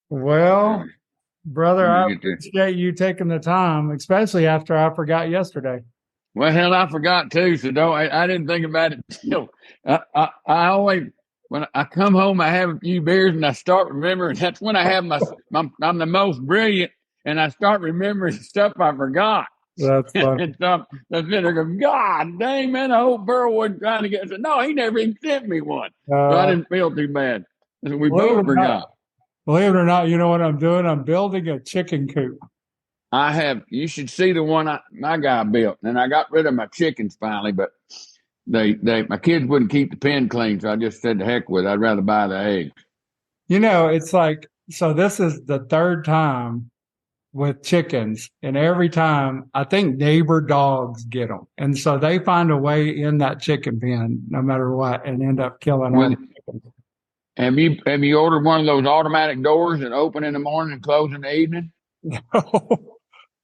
Well, brother, I You get to, appreciate you taking the time, especially after I forgot yesterday. well, hell, I forgot too. So don't. I didn't think about it till I always when I come home, I have a few beers and I start remembering. That's when I have I'm the most brilliant, and I start remembering stuff I forgot. That's funny. And stuff that's in there. Go, God dang, man! I hope Burl wasn't trying to get. I said, no, he never even sent me one, so I Uh, didn't feel too bad. We believe it both or not, forgot. you know what I'm doing? I'm building a chicken coop. I have. You should see the one my guy built, and I got rid of my chickens finally, but my kids wouldn't keep the pen clean, so I just said the heck with it. I'd rather buy the eggs. You know, it's like, so this is the third time with chickens, and every time I think neighbor dogs get them. And so they find a way in that chicken pen no matter what and end up killing all Well, the chickens. have you ordered one of those automatic doors that open in the morning and close in the evening?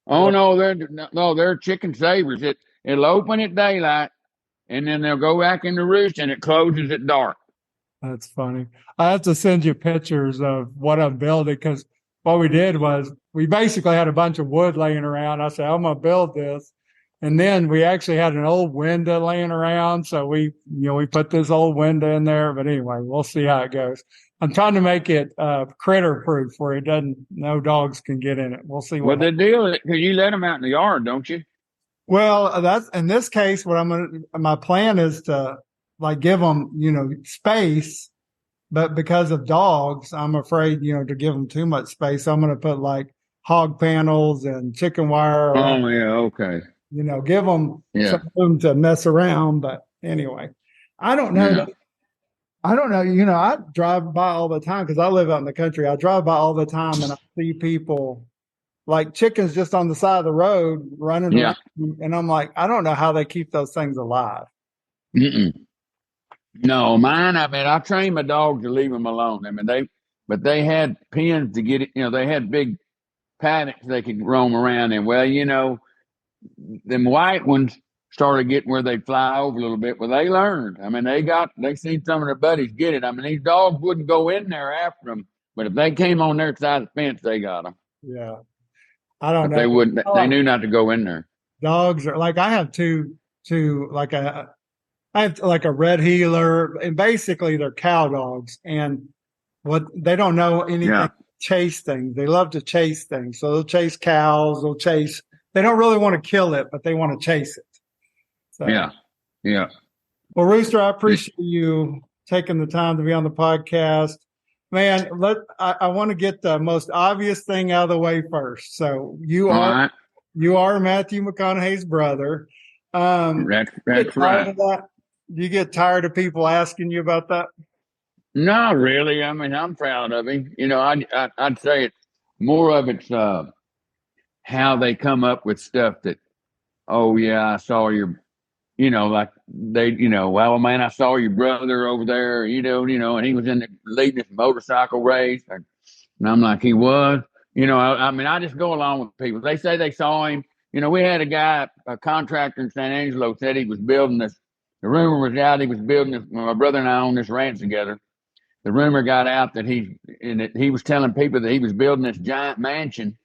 Oh no, they're chicken savers. It'll open at daylight and then they'll go back in the roost and it closes at dark. That's funny. I have to send you pictures of what I'm building because what we did was we basically had a bunch of wood laying around. I said, I'm going to build this. And then we actually had an old window laying around. So we put this old window in there. But anyway, we'll see how it goes. I'm trying to make it critter proof where no dogs can get in it. We'll see Well, what the deal is, because you let them out in the yard, don't you? Well, that's in this case, my plan is to like give them, space, but because of dogs, I'm afraid, to give them too much space. I'm going to put like hog panels and chicken wire around, Oh yeah, okay, give them yeah, some room to mess around. But anyway, I don't know. yeah. I don't know. I drive by all the time because I live out in the country. I drive by all the time and I see people like chickens just on the side of the road running Yeah. around. And I'm like, I don't know how they keep those things alive. Mm-mm. No, mine. I mean, I trained my dog to leave them alone. I mean, but they had pens to get it. They had big paddocks they could roam around in. Well, them white ones started getting where they fly over a little bit. Well, they learned. I mean, they seen some of their buddies get it. I mean, these dogs wouldn't go in there after them, but if they came on their side of the fence, they got them. Yeah. I don't But know. they wouldn't. They knew not to go in there. Dogs are like, I have I have like a red heeler and basically they're cow dogs and what they don't know anything, Yeah. chase things. They love to chase things. So they'll chase cows. They don't really want to kill it, but they want to chase it. So, Yeah. Yeah. well, Rooster, I appreciate you taking the time to be on the podcast. Man, I want to get the most obvious thing out of the way first. So you All are right. you are Matthew McConaughey's brother. That's right. Of that? Do you get tired of people asking you about that? Not really. I mean, I'm proud of him. I'd say it's more of it's how they come up with stuff that, oh yeah, I saw your, like well, man, I saw your brother over there, and he was leading this motorcycle race, and I'm like, he was, I mean, I just go along with people. They say they saw him. We had a contractor in San Angelo said he was building this. The rumor was out he was building this. My brother and I own this ranch together. The rumor got out that he was telling people that he was building this giant mansion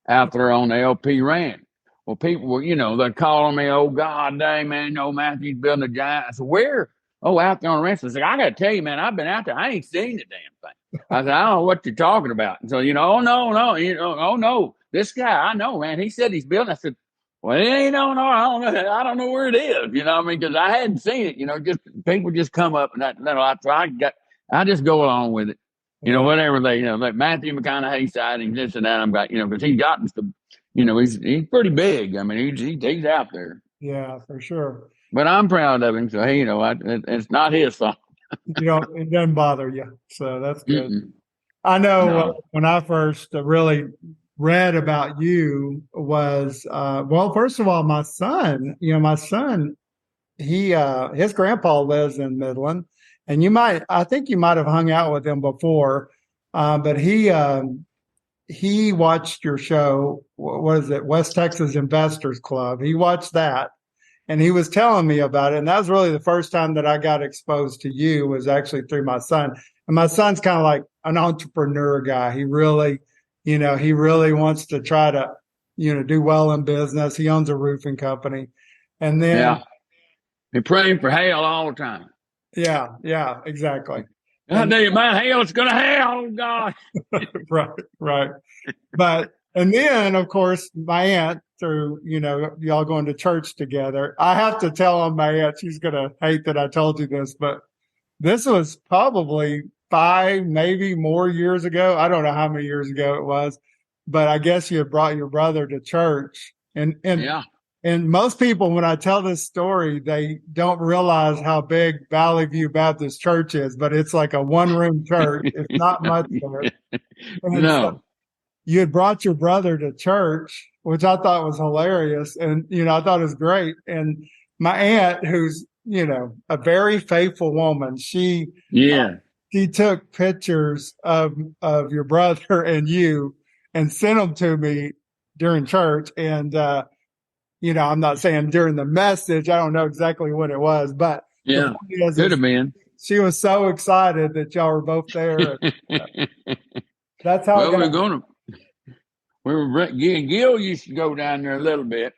out there on the LP ranch. Well, people were, they're calling me, oh, God dang, man, Matthew's building a giant. I said, where? Oh, out there on the ranch. I said, I got to tell you, man, I've been out there. I ain't seen the damn thing. I said, I don't know what you're talking about. And so, oh, no, this guy, I know, man. He said he's building. I said, well, no, I don't know where it is. I mean, because I hadn't seen it. Just people just come up and I just go along with it. Whatever like Matthew McConaughey sighting, this and that. I'm got, because he's gotten some, he's pretty big. I mean, he's out there. Yeah, for sure. But I'm proud of him. So, hey, it's not his fault. It doesn't bother you. So that's good. Mm-mm. I know No. when I first really read about you was, well, first of all, my son, his grandpa lives in Midland. And I think you might have hung out with him before, but he watched your show. What is it? West Texas Investors Club. He watched that and he was telling me about it. And that was really the first time that I got exposed to you was actually through my son. And my son's kind of like, an entrepreneur guy. He really, he really wants to try to, do well in business. He owns a roofing company. And then, Yeah. They're praying for hail all the time. yeah, exactly. I tell you, my hail is going to hail, oh God. Right. And then, of course, my aunt, through, y'all going to church together. I have to tell on my aunt, she's going to hate that I told you this, but this was probably 5, maybe more years ago. I don't know how many years ago it was, but I guess you had brought your brother to church. Yeah. And most people, when I tell this story, they don't realize how big Valley View Baptist Church is, but it's like a one-room church. It's not much there. And so you had brought your brother to church, which I thought was hilarious. And, I thought it was great. And my aunt, who's, a very faithful woman, she took pictures of your brother and you and sent them to me during church. And, I'm not saying during the message, I don't know exactly what it was, but yeah, could have been. She was so excited that y'all were both there. That's how. Well, Gil used to go down there a little bit.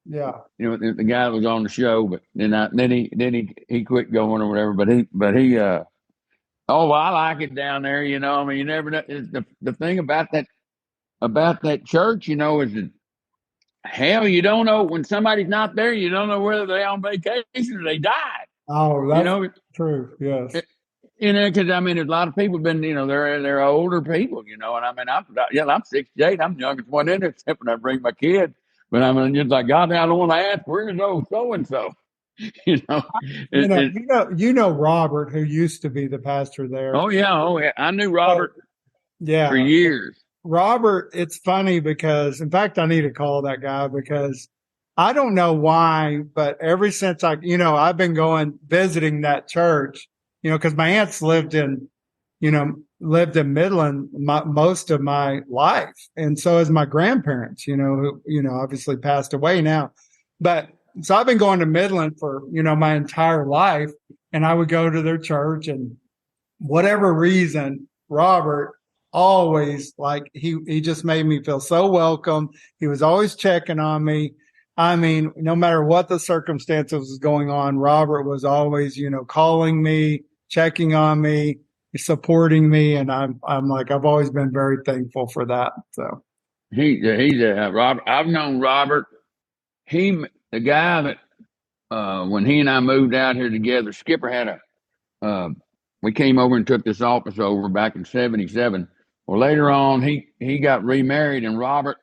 Yeah. The guy that was on the show, but then he quit going or whatever. But he I like it down there. You never know. The thing about that church, is that hell, you don't know when somebody's not there. You don't know whether they're on vacation or they died. Oh, that's true. Yes. Because there's a lot of people been, they're older people, and I'm 68. I'm the youngest one in there, except when I bring my kid. But just like, God, I don't want to ask, where's old so and so? Robert, who used to be the pastor there. Oh yeah, I knew Robert. For years. Robert, it's funny because, in fact, I need to call that guy because I don't know why, but ever since I've been visiting that church, because my aunts lived in Midland most of my life. And so as my grandparents, who, obviously passed away now. But so I've been going to Midland for, my entire life, and I would go to their church, and whatever reason, Robert always, he just made me feel so welcome. He was always checking on me. I mean, no matter what the circumstances was going on, Robert was always, calling me, checking on me, supporting me. And I'm like, I've always been very thankful for that. So he's Robert. I've known Robert. The guy that, when he and I moved out here together, Skipper had we came over and took this office over back in 77. Well, later on, he got remarried, and Robert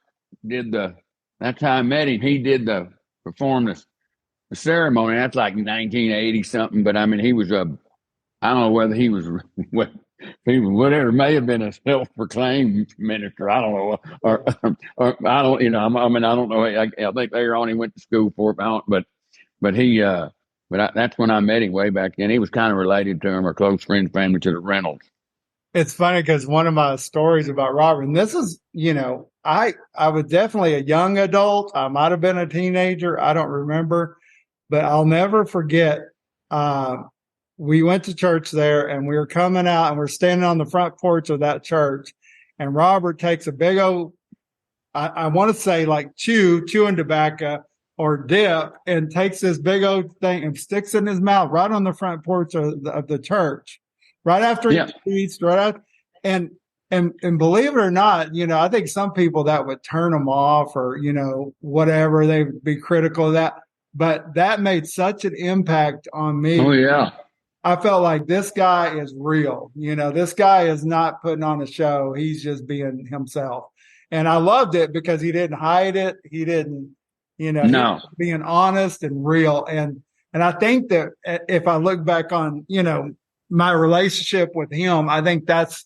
that's how I met him. He performed the ceremony. That's like 1980 something. But he was I don't know whether he was whatever, may have been a self-proclaimed minister. I don't know, or I don't, I don't know. I think later on he went to school for it, but he, that's when I met him way back then. He was kind of related to him, or close friends, family to the Reynolds. It's funny because one of my stories about Robert, and this is, I was definitely a young adult. I might have been a teenager. I don't remember, but I'll never forget. We went to church there, and we were coming out, and we're standing on the front porch of that church, and Robert takes a big old, I want to say like chewing tobacco or dip, and takes this big old thing and sticks it in his mouth right on the front porch of the church. Right after he eats, and believe it or not, I think some people that would turn them off, or whatever, they would be critical of that. But that made such an impact on me. Oh yeah, I felt like this guy is real. This guy is not putting on a show; he's just being himself. And I loved it because he didn't hide it. He didn't, he was being honest and real. And I think that if I look back on, my relationship with him, I think that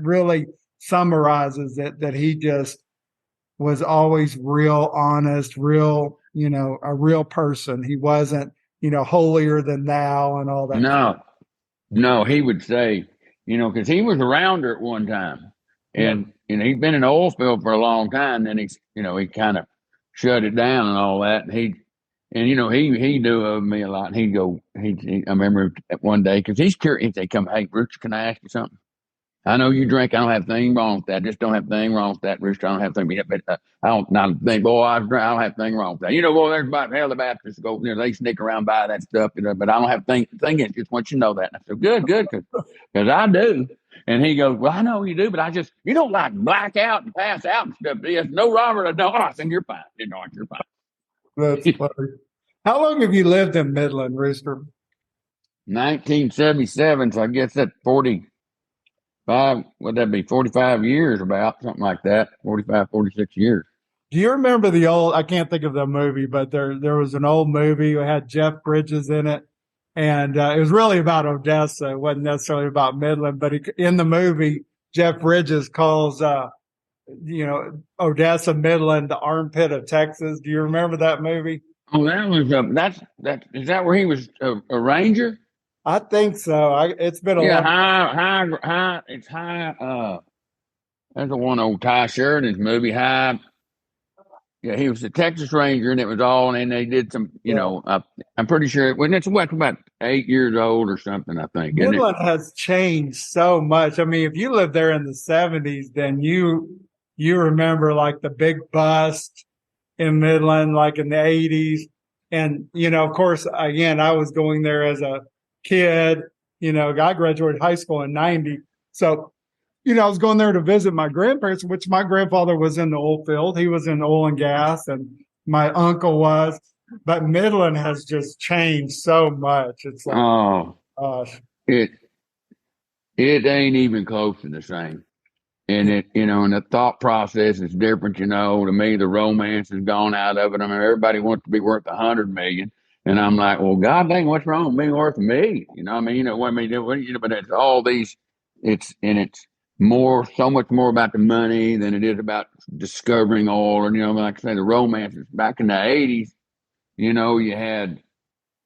really summarizes it, that he just was always real honest, real, a real person. He wasn't, holier than thou and all that. No, he would say, because he was around her at one time, and he'd been in the oil field for a long time. Then he kind of shut it down and all that. And he knew of me a lot. And I remember one day, because he's curious, they come, hey, Rooster, can I ask you something? I know you drink. I don't have anything wrong with that. Just don't have anything wrong with that, Rooster. I don't have anything. But I don't not think, boy, I drink. I don't have anything wrong with that. You know, boy, there's about hell the Baptists go, you know, they sneak around by that stuff. You know, but I don't have thing. I just want you to know that. And I said, good, because I do. And he goes, well, I know you do, but I just you don't like black out and pass out and stuff. Yes, no, Robert, I don't. I said, you're fine. You know, you're That's fine. funny. How long have you lived in Midland, Rooster? 1977. So I guess that's 45. Would that be 45 years? About something like that. 45, 46 years. Do you remember the old? I can't think of the movie, but there was an old movie that had Jeff Bridges in it, and it was really about Odessa. It wasn't necessarily about Midland, but in the movie, Jeff Bridges calls Odessa, Midland, the armpit of Texas. Do you remember that movie? Oh, that was that. Is that where he was a ranger? I think so. It's been a Yeah, long. high. It's high. That's the one old Ty Sheridan's movie. High. Yeah, he was a Texas Ranger, and it was all. And they did some. You Yeah. know, I'm pretty sure when it's about 8 years old or something. I think. Isn't it? Midland has changed so much. I mean, if you lived there in the 70s, then you remember like the big bust in Midland, like in the 80s. And, of course, again, I was going there as a kid. I graduated high school in 90. So, I was going there to visit my grandparents, which my grandfather was in the oil field. He was in oil and gas, and my uncle was. But Midland has just changed so much. It's like, Oh, gosh. it ain't even close to the same. And and the thought process is different. To me, the romance has gone out of it. I mean, everybody wants to be worth 100 million, and I'm like, well, God dang, what's wrong with being worth a million? I mean, but it's all these. It's so much more about the money than it is about discovering oil. And like I say, the romance is back in the '80s. You had,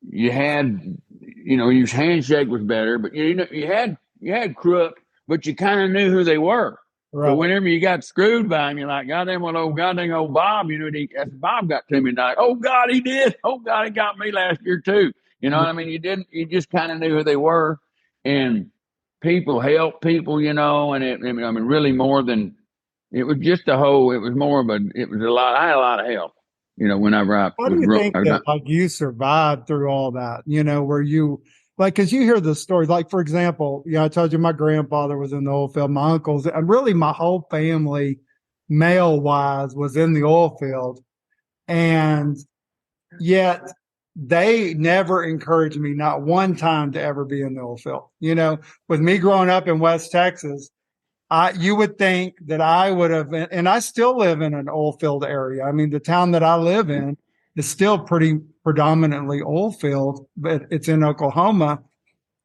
your handshake was better, but you had crook, but you kind of knew who they were. Right. So whenever you got screwed by him, you're like, goddamn old Bob, as Bob got to me tonight. Oh God, he did. Oh God, he got me last year too. You know what I mean? You just kind of knew who they were, and people help people, and really more than it was just it was a lot. I had a lot of help, whenever I How do you think that like you survived through all that, where you like, cause you hear the stories, like, for example, I told you my grandfather was in the oil field, my uncles, and really my whole family, male wise, was in the oil field. And yet they never encouraged me, not one time, to ever be in the oil field. With me growing up in West Texas, you would think that I would have, and I still live in an oil field area. I mean, the town that I live in is still pretty predominantly oil field, but it's in Oklahoma.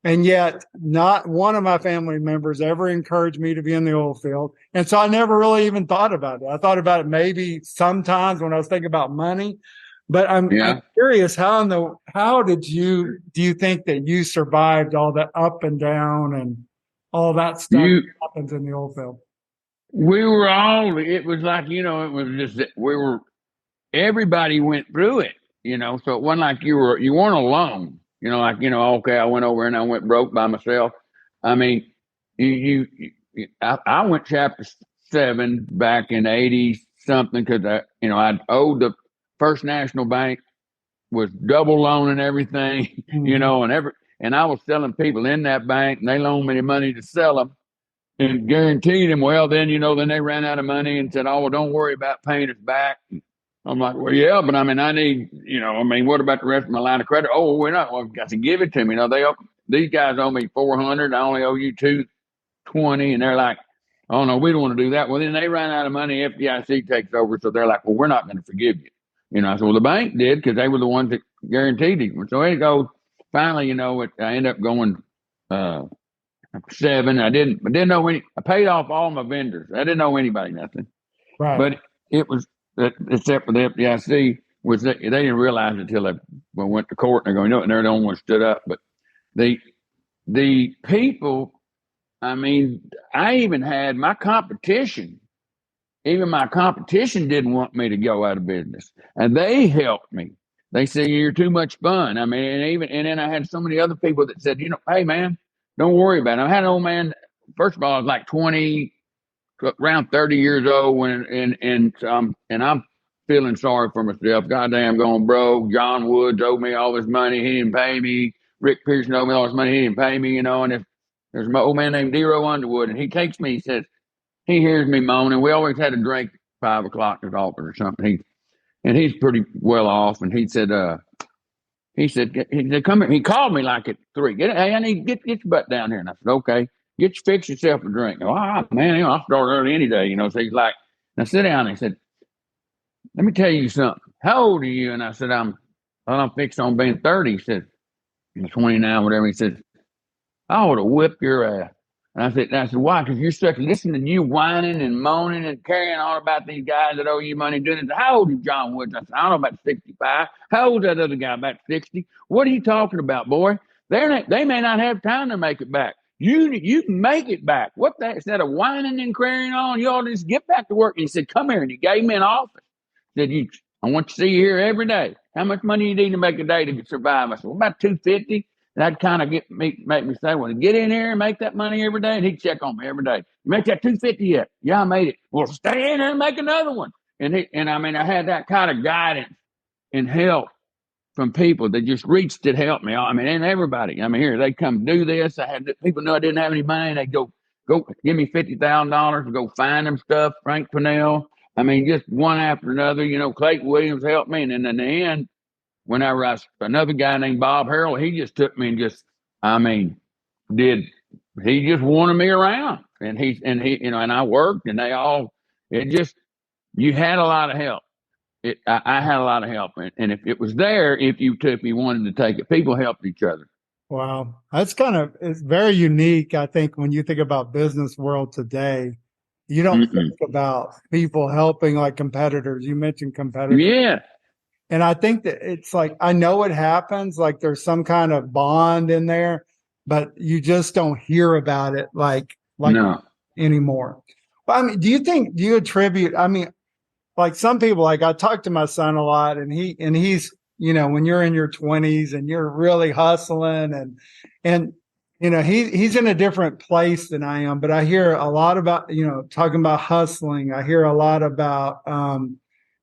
And yet not one of my family members ever encouraged me to be in the oil field. And so I never really even thought about it. I thought about it maybe sometimes when I was thinking about money, but I'm curious, do you think that you survived all that up and down and all that stuff that happens in the oil field? It was like, it was just that everybody went through it, so it wasn't like you weren't alone, okay, I went over and I went broke by myself. I mean, I went chapter 7 back in 80 something because I owed the First National Bank, was double loaning everything, and I was selling people in that bank, and they loaned me the money to sell them and guaranteed them. Well, then they ran out of money and said, "Oh, well, don't worry about paying us back." I'm like, well, yeah, but I mean, I need, what about the rest of my line of credit? Oh, we're not. Well, got to give it to me. These guys owe me 400. I only owe you 220, and they're like, oh no, we don't want to do that. Well, then they ran out of money. FDIC takes over, so they're like, well, we're not going to forgive you. I said, well, the bank did because they were the ones that guaranteed it. So it goes. Finally, I ended up going 7. I didn't know any. I paid off all my vendors. I didn't know anybody nothing. Right. But it was except for the FDIC, which they didn't realize until they went to court. And they're going, and they're the only one stood up. But the people. I mean, I even had my competition. Even my competition didn't want me to go out of business, and they helped me. They said, you're too much fun. I mean, and then I had so many other people that said, hey man, don't worry about it. I had an old man first of all, I was like 20, around 30 years old and I'm feeling sorry for myself. Goddamn, going broke. John Woods owed me all this money. He didn't pay me. Rick Pearson owed me all this money. He didn't pay me, and if there's my old man named Dero Underwood, and he takes me, he says, he hears me moaning. We always had a drink at 5 o'clock at his office or something. He's pretty well off. And he said, come here. He called me like at 3. Hey, I need to get your butt down here. And I said, okay, fix yourself a drink. Oh, man, I'll start early any day, So he's like, now sit down. And he said, let me tell you something. How old are you? And I said, I'm fixed on being 30. He said, I'm 29, whatever. He said, I ought to whip your ass. And I said, why? Because you're listening to you whining and moaning and carrying on about these guys that owe you money doing it. How old is John Woods? I said, I don't know, about 65. How old is that other guy? About 60. What are you talking about, boy? They may not have time to make it back. You can make it back. What that instead of whining and carrying on, you ought to just get back to work. And he said, come here. And he gave me an office. He said, I want to see you here every day. How much money you need to make a day to survive? I said, well, about $250. That'd kind of make me say, well, get in here and make that money every day. And he'd check on me every day. You make that $250 yet? Yeah, I made it. Well, stay in there and make another one. I had that kind of guidance and help from people that just reached to help me. And everybody. Here, they come do this. I had people know I didn't have any money. They go give me $50,000 to go find them stuff. Frank Pennell. Just one after another. Clayton Williams helped me. And then in the end, whenever another guy named Bob Harrell, he just took me and he just wanted me around. And and I worked and you had a lot of help. I had a lot of help. And if it was there, if you wanted to take it, people helped each other. Wow. It's very unique. I think when you think about business world today, you don't think about people helping like competitors. You mentioned competitors. Yeah. And I think that it's like, I know it happens, like there's some kind of bond in there, but you just don't hear about it like no. anymore. But do you attribute, like some people, like I talk to my son a lot and he's, when you're in your 20s and you're really hustling and he's in a different place than I am, but I hear a lot about, talking about hustling. I hear a lot about,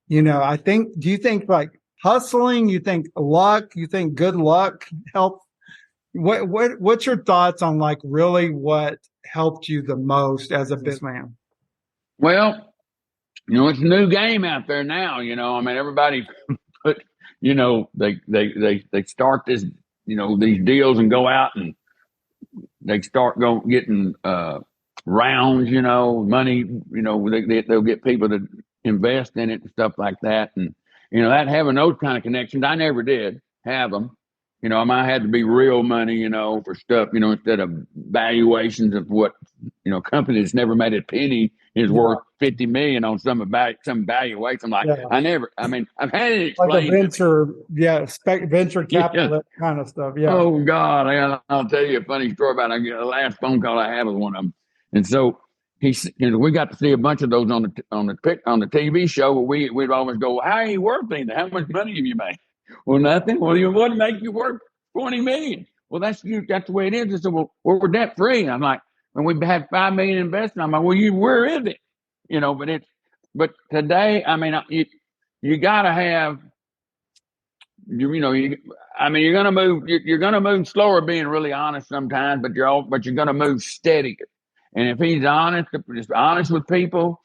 do you think like hustling, you think luck, you think good luck help? What's your thoughts on like really what helped you the most as a businessman? Well, it's a new game out there now, everybody put, they start this, these deals and go out and they start getting, rounds, money, they'll get people to invest in it and stuff like that. And, that having those kind of connections, I never did have them. I had to be real money, for stuff, instead of valuations of what, companies never made a penny is worth 50 million on some valuation. Like I've had it explained. Like a venture, venture capital, that kind of stuff. Yeah. Oh God. I'll tell you a funny story about the last phone call I had with one of them. And so we got to see a bunch of those on the TV show, but we'd always go, well, how are you worth anything? How much money have you made? Well, nothing. Well, what make you worth 20 million? Well, that's the way it is. I said, well, we're debt free. I'm like, when we had 5 million invested, I'm like, well, where is it? But today, you gotta have, you're gonna move slower, being really honest sometimes, but you're gonna move steadier. And if he's just honest with people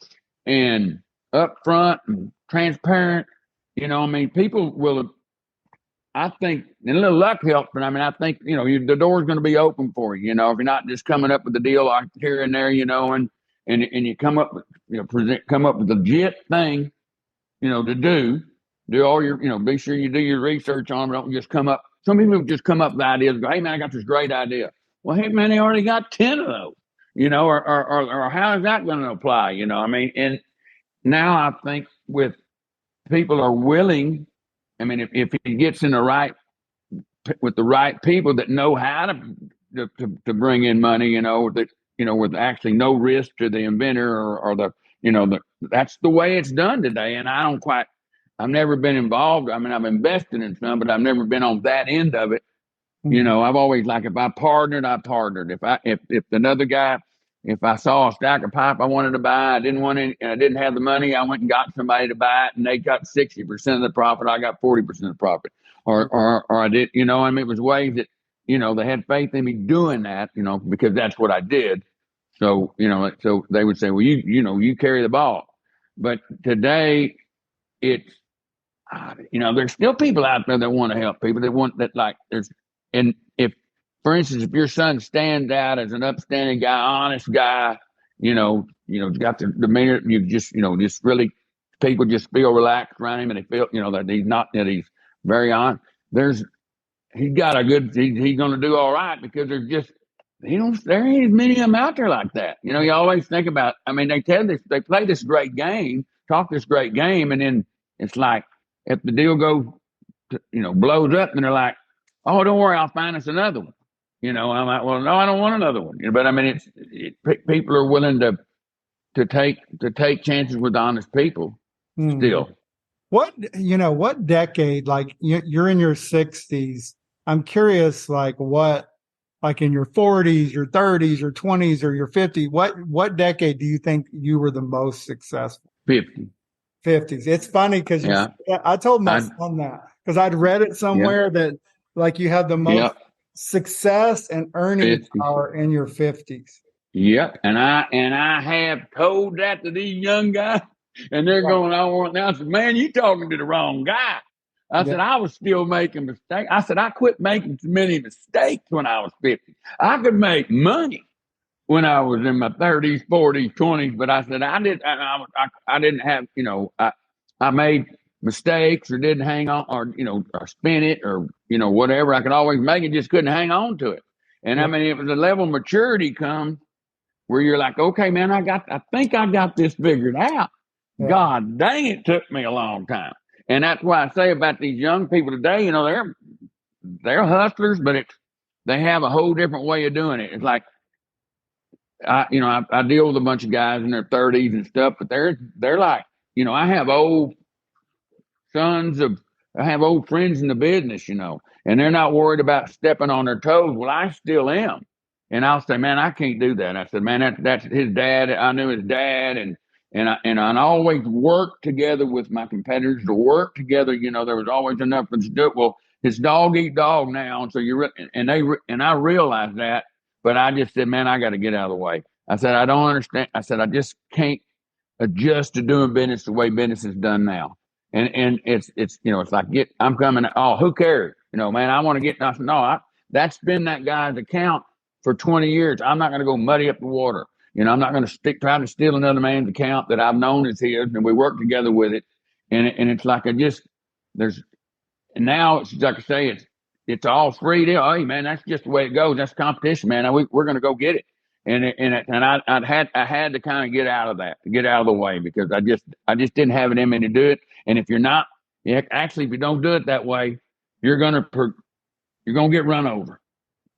and upfront and transparent, people will. I think, and a little luck helps, but I think, the door's going to be open for you, if you're not just coming up with a deal like here and there, and you come up with, come up with a legit thing, to do all your, be sure you do your research on it. Don't just come up. Some people just come up with ideas and go, hey man, I got this great idea. Well, hey man, they already got 10 of those, or how is that going to apply? And now I think with people are willing, if he gets in with the right people that know how to bring in money, with actually no risk to the inventor that's the way it's done today. And I've never been involved. I've invested in some, but I've never been on that end of it. I've always if I partnered, I partnered. If another guy if I saw a stack of pipe I wanted to buy, I didn't want any, and I didn't have the money, I went and got somebody to buy it, and they got 60% of the profit. I got 40% of the profit, or I did, I mean, it was ways that, they had faith in me doing that, because that's what I did. So, so they would say, well, you carry the ball. But today it's, there's still people out there that want to help people that want that, like and if, for instance, if your son stands out as an upstanding guy, honest guy, got the demeanor, you just really, people just feel relaxed around him and they feel, that he's very honest. He's got a good, he's going to do all right, because there ain't as many of them out there like that. You always think about, I mean, they play this great game, talk this great game, and then it's like, if the deal goes, blows up, and they're like, oh, don't worry, I'll find us another one. I'm like, well, no, I don't want another one. But I mean, people are willing to take chances with honest people still. What decade, like you're in your 60s. I'm curious, like in your 40s, your 30s, your 20s, or your 50s, what decade do you think you were the most successful? 50. 50s. It's funny because I told my son that, because I'd read it somewhere that like you have the most success and earning 50. power in your 50s. Yep. And I have told that to these young guys, and they're going, now. I said, man, you talking to the wrong guy. I said, I was still making mistakes. I said, I quit making too many mistakes when I was 50. I could make money when I was in my 30s, 40s, 20s, but I said, I didn't have, I made mistakes, or didn't hang on, or spin it, or, whatever. I could always make it, just couldn't hang on to it. And I mean, it was a level of maturity comes where you're like, okay, man, I think I got this figured out. Yeah. God dang, it took me a long time. And that's why I say about these young people today, they're hustlers, but they have a whole different way of doing it. It's like, I deal with a bunch of guys in their 30s and stuff, but they're like, I have old friends in the business, and they're not worried about stepping on their toes. Well, I still am. And I'll say, man, I can't do that. I said, man, that's his dad. I knew his dad. And I always worked together with my competitors to work together. There was always enough to do it. Well, it's dog eat dog now. And so I realized that, but I just said, man, I got to get out of the way. I said, I don't understand. I said, I just can't adjust to doing business the way business is done now. And it's like, I'm coming. Oh, who cares? Man, I want to get, I said, no, that's been that guy's account for 20 years. I'm not going to go muddy up the water. I'm not going to try to steal another man's account that I've known is his, and we work together with it. And it's like, and now it's like I say, it's all free deal. Hey man, that's just the way it goes. That's competition, man. We're going to go get it. And I had to kind of get out of the way, because I just didn't have it in me to do it. And if you're not, if you don't do it that way, you're going to get run over.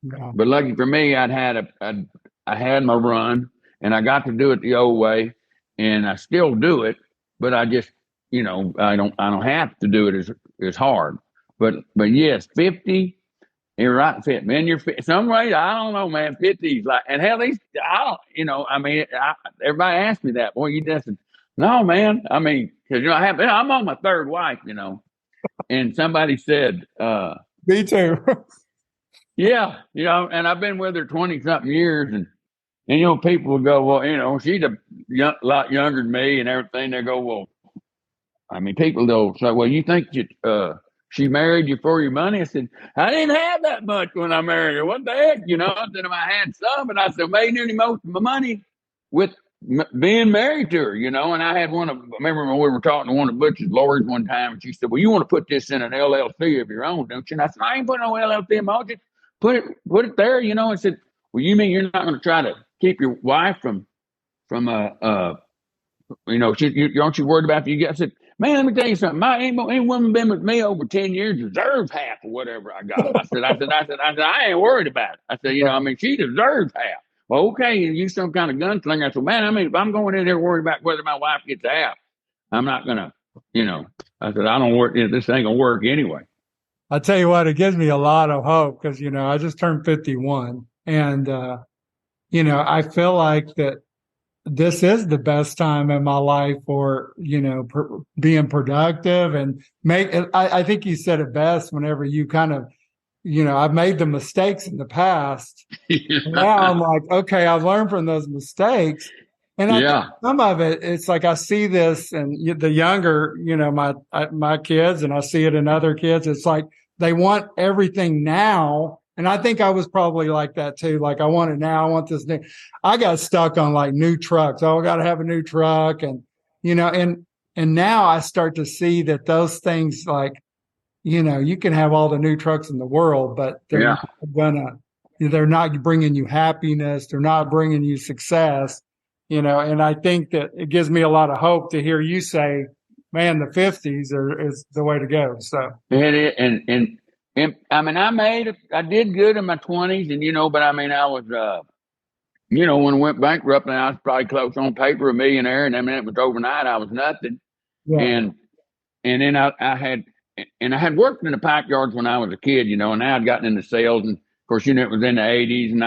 Yeah. But lucky for me, I had my run, and I got to do it the old way, and I still do it, but I just, I don't have to do it as hard. But yes, 50, you're right, fit, man. Some way, I don't know, man. 50's like, and hell, everybody asks me that. Boy, you just, no, man. I mean, because I'm on my third wife, and somebody said, me too. Yeah, and I've been with her 20-something years, and people will go, well, she's a lot younger than me and everything. They go, well, I mean, people they'll say, well, you think she married you for your money? I said, I didn't have that much when I married her. What the heck? I said, I had some, and I said, made nearly most of my money with being married to her, and I had I remember when we were talking to one of Butch's lawyers one time, and she said, well, you want to put this in an LLC of your own, don't you? And I said, I ain't putting no LLC in my own. Just put it there, and said, well, you mean you're not going to try to keep your wife from aren't you worried about you? I said, man, let me tell you something. Any woman been with me over 10 years deserves half of whatever I got. I said, I ain't worried about it. I said, she deserves half. Well, okay, you some kind of gunslinger. I said, man, if I'm going in there worried about whether my wife gets half, I'm not gonna, I said, I don't work. This ain't gonna work anyway. I'll tell you what, it gives me a lot of hope, because I just turned 51, and I feel like that this is the best time in my life for, being productive and I think you said it best whenever you kind of, I've made the mistakes in the past. Now I'm like, okay, I've learned from those mistakes. And I think Yeah, some of it, it's like I see this and the younger, my kids, and I see it in other kids. It's like they want everything now. And I think I was probably like that too. Like I want it now. I want this new. I got stuck on like new trucks. Oh, I got to have a new truck. And, and now I start to see that those things like, you can have all the new trucks in the world, but yeah. they're not bringing you happiness. They're not bringing you success, and I think that it gives me a lot of hope to hear you say, man, the fifties is the way to go. So, And I mean, I did good in my 20s, and but I mean, I was, when I went bankrupt, and I was probably close on paper a millionaire, and I mean, it was overnight, I was nothing, yeah, and then I had worked in the pack yards when I was a kid, and now I'd gotten into sales, and of course, it was in the '80s, and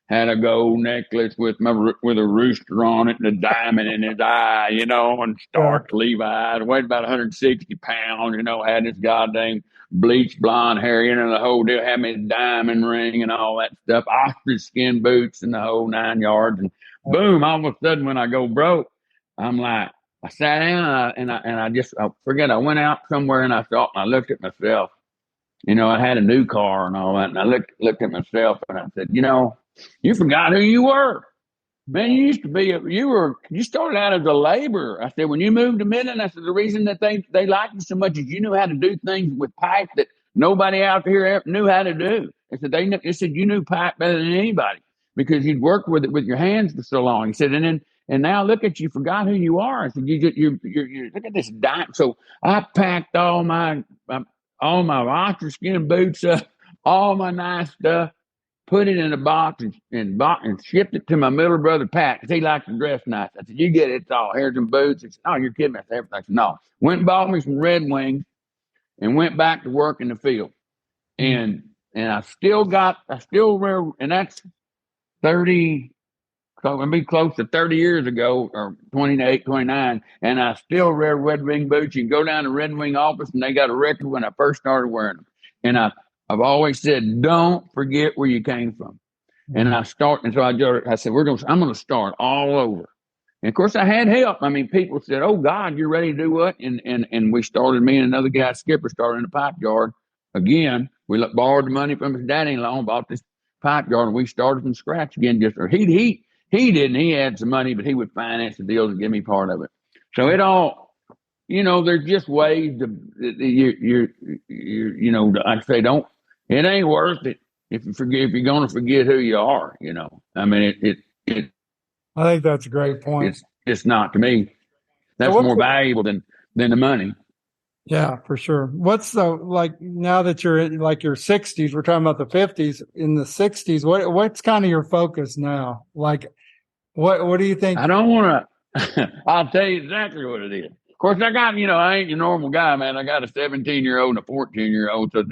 had a gold necklace with a rooster on it and a diamond in his eye, and yeah, stark Levi's, weighed about 160 pounds, had this goddamn bleached blonde hair, the whole deal, had me a diamond ring and all that stuff, ostrich skin boots and the whole 9 yards, and boom, all of a sudden when I go broke, I'm like, I sat down I forget, I went out somewhere and I thought, and I looked at myself, I had a new car and all that, and I looked at myself and I said, you forgot who you were. Man, you used to be, you started out as a laborer. I said, when you moved to Midland, I said, the reason that they liked you so much is you knew how to do things with pipe that nobody out here ever knew how to do. I said, they said you knew pipe better than anybody because you'd worked with it with your hands for so long. He said, and now look at you, forgot who you are. I said, you look at this dime. So I packed all my ostrich skin boots up, all my nice stuff, put it in a box and shipped it to my middle brother Pat because he liked to dress nice. I said, "You get it? It's all hair and boots." He said, "Oh, you're kidding me." I said, "Everything." I said, "No." Went and bought me some Red Wings and went back to work in the field. And I still wear, and that's 30. So it'll be close to 30 years ago, or 28, 29, and I still wear Red Wing boots. You can go down to Red Wing office, and they got a record when I first started wearing them. And I've always said, don't forget where you came from. And I said, I'm going to start all over. And of course, I had help. I mean, people said, "Oh God, you're ready to do what?" And we started. Me and another guy, Skipper, started in a pipe yard. Again, we borrowed the money from his daddy-in-law and bought this pipe yard, and we started from scratch again. He didn't. He had some money, but he would finance the deals and give me part of it. So it all, there's just ways to I'd say don't. It ain't worth it if you're going to forget who you are. I mean, I think that's a great point. it's just not to me. So That's more valuable than the money. yeah, for sure. What's the, like, now that you're in like your 60s, we're talking about the 50s, in the 60s, what's kind of your focus now? Like, what do you think? I don't want to. I'll tell you exactly what it is. Of course, I got, I ain't your normal guy, man. I got a 17-year-old and a 14-year-old, so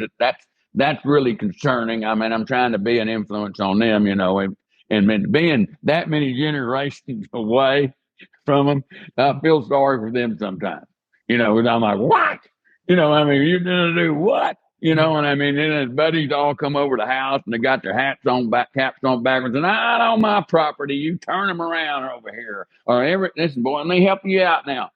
that's really concerning. I mean, I'm trying to be an influence on them, and being that many generations away from them, I feel sorry for them sometimes. And I'm like, what? I mean, you're gonna do what? And I mean, then his buddies all come over the house and they got their caps on backwards, and not on my property. You turn them around over here, or listen, boy, let me help you out now.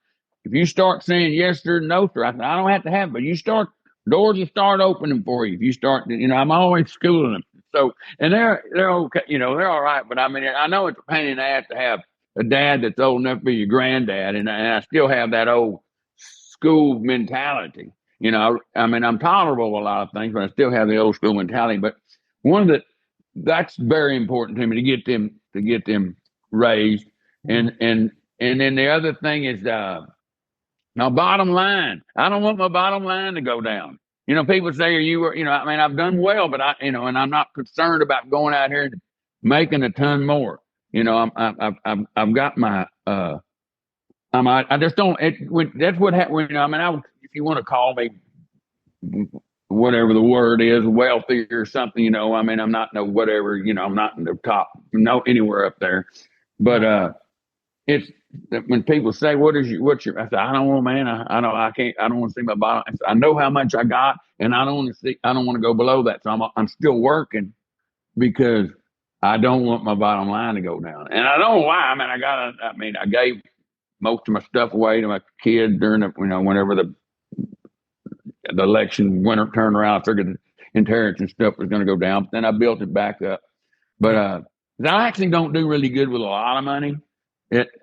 If you start saying yes sir, no sir, I said I don't have to have it, but you start, doors will start opening for you. If you start, I'm always schooling them. So, and they're okay, they're all right. But I mean, I know it's a pain in the ass to have a dad that's old enough to be your granddad, and I still have that old school mentality. I mean, I'm tolerable of a lot of things, but I still have the old school mentality. But that's very important to me to get them raised. And then the other thing is my bottom line. I don't want my bottom line to go down. People say, I mean, I've done well, but and I'm not concerned about going out here and making a ton more. I've got my I just don't. That's what happened. I mean, if you want to call me whatever the word is, wealthy or something, I mean, I'm not no whatever, I'm not in the top, anywhere up there. But it's when people say, what's your, I say, I don't know, man. I don't want to see my bottom. I know how much I got, and I don't want to go below that. So I'm still working because I don't want my bottom line to go down. And I don't know why. I mean, I gave most of my stuff away to my kid during whenever the election winter turned around. I figured the inheritance stuff was going to go down, but then I built it back up. But I actually don't do really good with a lot of money.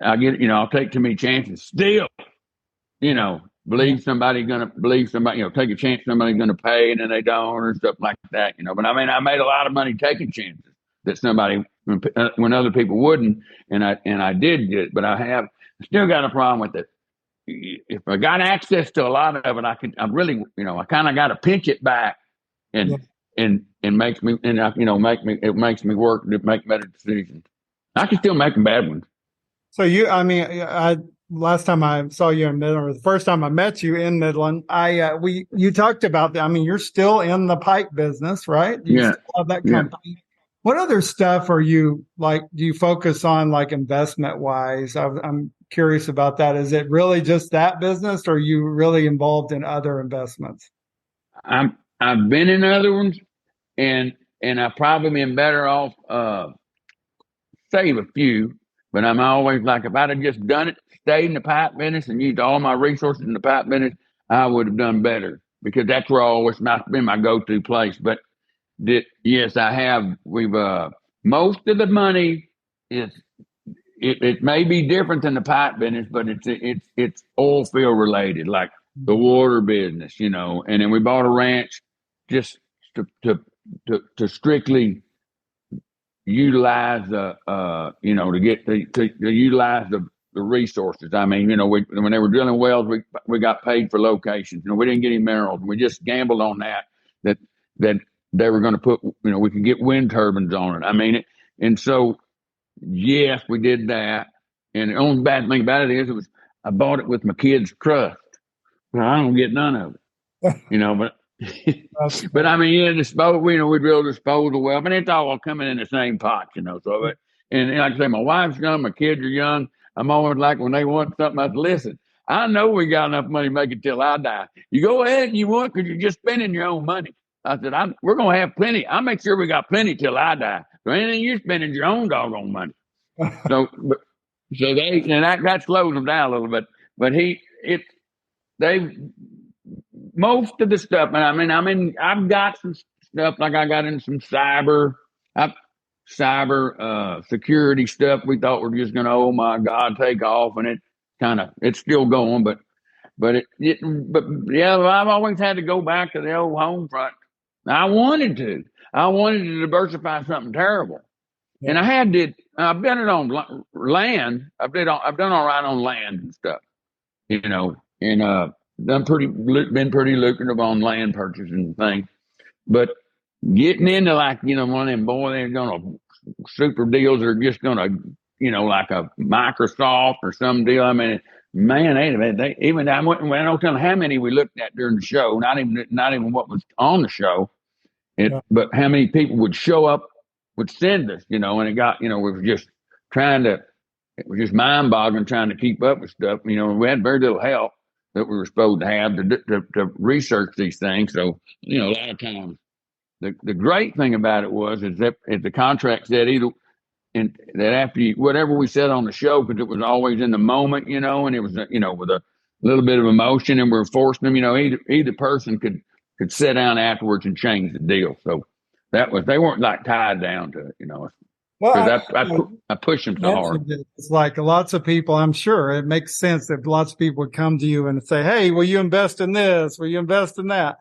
I'll take too many chances. Still, believe somebody, take a chance somebody's going to pay and then they don't or stuff like that, But I mean, I made a lot of money taking chances that somebody, when other people wouldn't, and I did get it, but I still got a problem with it. If I got access to a lot of it, I kind of got to pinch it back and makes me, it makes me work to make better decisions. I can still make bad ones. So last time I saw you in Midland, or the first time I met you in Midland, you talked about that. I mean, you're still in the pipe business, right? You still have that company. Yeah. What other stuff are you do you focus on investment wise? I'm curious about that. Is it really just that business, or are you really involved in other investments? I've been in other ones, and I've probably been better off save a few, but I'm always if I'd have just done it, stayed in the pipe business and used all my resources in the pipe business, I would have done better because that's where always been my go-to place. But yes, I have. We've most of the money is it may be different than the pipe business, but it's oil field related, like the water business, and then we bought a ranch just to strictly utilize to utilize the resources. I mean, when they were drilling wells, we got paid for locations. We didn't get any minerals. We just gambled on that they were going to put, we could get wind turbines on it. I mean, and so yes, we did that. And the only bad thing about it is I bought it with my kid's trust. I don't get none of it, but. But I mean, we drill disposal well, but it's all coming in the same pot, So, and like I say, my wife's young, my kids are young. I'm always like when they want something, I say, listen, I know we got enough money to make it till I die. You go ahead and you want because you're just spending your own money. I said, we're gonna have plenty. I'll make sure we got plenty till I die. So anything you're spending your own doggone money. So that slows them down a little bit. But most of the stuff, and I've got some stuff I got in some cyber security stuff. We thought we're just gonna, oh my God, take off, and it's still going, but I've always had to go back to the old home front. I wanted to diversify something terrible, and I've done it on land. I've done all right on land and stuff, and been pretty lucrative on land purchases and things, but getting into one of them they're gonna super deals are just gonna like a Microsoft or some deal. I mean, man, they even I don't tell how many we looked at during the show. Not even what was on the show, but how many people would show up, would send us, and it got we were just it was just mind boggling trying to keep up with stuff. We had very little help that we were supposed to have to research these things. So, a lot of times the great thing about it is that if the contract said that after whatever we said on the show, because it was always in the moment, and it was, with a little bit of emotion, and we're forcing them, either person could sit down afterwards and change the deal. So they weren't tied down to it, Well, I push them so hard. It's lots of people, I'm sure it makes sense that lots of people would come to you and say, hey, will you invest in this? Will you invest in that?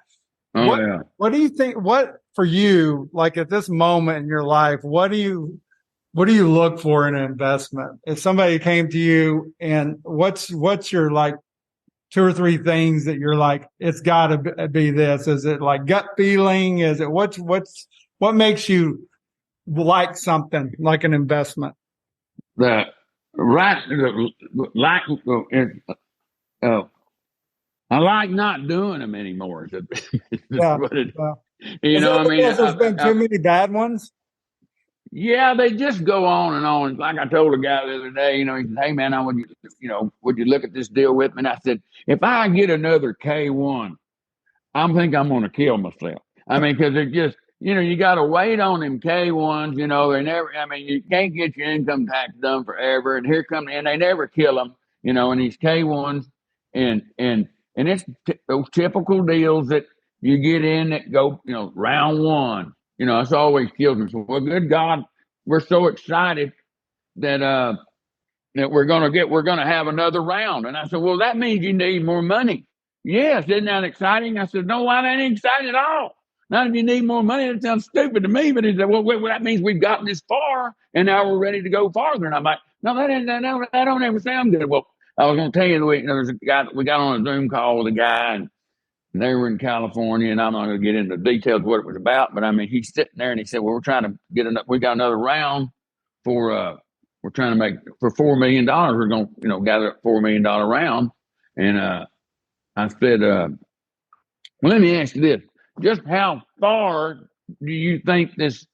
What do you think, what for you, at this moment in your life, what do you look for in an investment? If somebody came to you and what's your 2 or 3 things that you're it's gotta be this? Is it gut feeling? Is it what makes you like something like an investment? I like not doing them anymore. Is Yeah. what it, Yeah. you Is know, that I mean, because there's been too many bad ones? yeah, they just go on and on. Like I told a guy the other day, he said, "Hey man, would you look at this deal with me?" And I said, "If I get another K1, think I'm going to kill myself. I mean, because it just, you got to wait on them K1s. They never. I mean, you can't get your income tax done forever, and and they never kill them. And these K1s, and it's those typical deals that you get in that go, round one. It's always kills me. So, well, good God, we're so excited that that we're gonna have another round. And I said, well, that means you need more money. Yes, isn't that exciting? I said, no, that ain't exciting at all. Not if you need more money. That sounds stupid to me. But he said, well, that means we've gotten this far, and now we're ready to go farther. And I'm like, no, that don't ever sound good. Well, I was going to tell you, there was a guy. We got on a Zoom call with a guy, and they were in California, and I'm not going to get into details of what it was about. But I mean, he's sitting there, and he said, well, we're trying to we got another round for we're trying to make for $4 million. We're going to gather up $4 million round. And I said, well, let me ask you this: just how far do you think this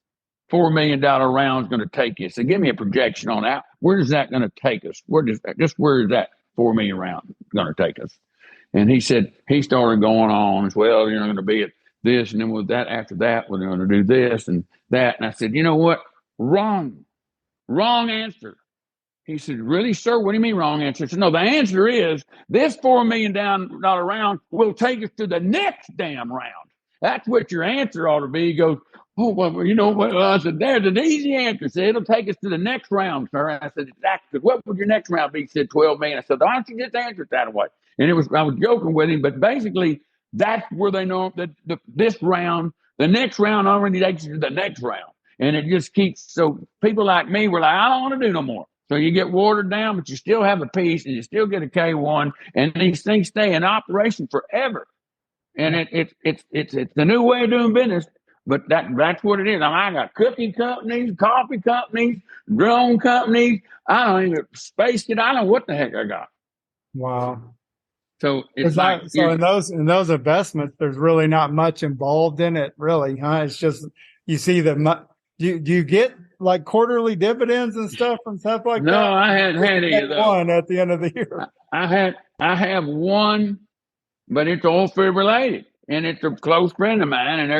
$4 million round is going to take you? So give me a projection on that. Where is that going to take us? Where is that $4 million round going to take us? And he said he started going on as well. You're going to be at this, and then with that after that, we're going to do this and that. And I said, you know what? Wrong answer. He said, really, sir? What do you mean wrong answer? I said, no, the answer is this $4 million round will take us to the next damn round. That's what your answer ought to be. He goes, oh, well, you know what? I said, there's an easy answer. He said, it'll take us to the next round, sir. And I said, exactly. What would your next round be? He said, 12 million. I said, why don't you just answer it that way? And I was joking with him, but basically that's where they know that this round, the next round already takes you to the next round. And it just keeps, so people like me were like, I don't want to do no more. So you get watered down, but you still have a piece and you still get a K1, and these things stay in operation forever. And it's the new way of doing business, but that's what it is. I got cooking companies, coffee companies, drone companies. I don't even space it. I don't know what the heck I got. Wow. So it's like so in those investments, there's really not much involved in it, really, huh? It's just you see the do you get like quarterly dividends and stuff and stuff like that? No, I hadn't had any of those. One at the end of the year. I have one, but it's all food related, and it's a close friend of mine, and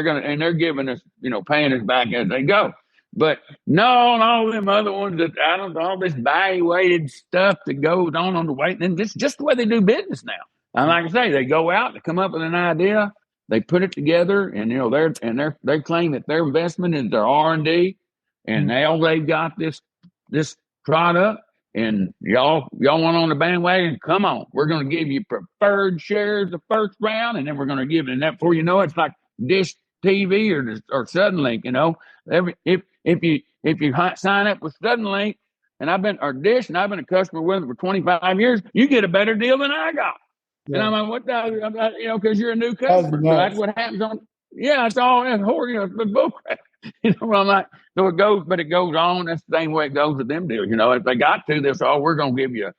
they're giving us, paying us back as they go. But no, all them other ones that all this evaluated stuff that goes on the way, and this is just the way they do business now. And like I say, they go out, they come up with an idea, they put it together, and they claim that their investment is their R&D, and now they've got this product. And y'all want on the bandwagon? Come on. We're going to give you preferred shares the first round, and then we're going to give it. And that before you know it, it's like Dish TV or Suddenlink. If you sign up with Suddenlink, and I've been a customer with them for 25 years, you get a better deal than I got. Yeah. And I'm like, what because you're a new customer. So that's what happens it's all that's horrible, it's bullcrap. I'm like, so it goes on. That's the same way it goes with them deals. If they got to this, we're going to give you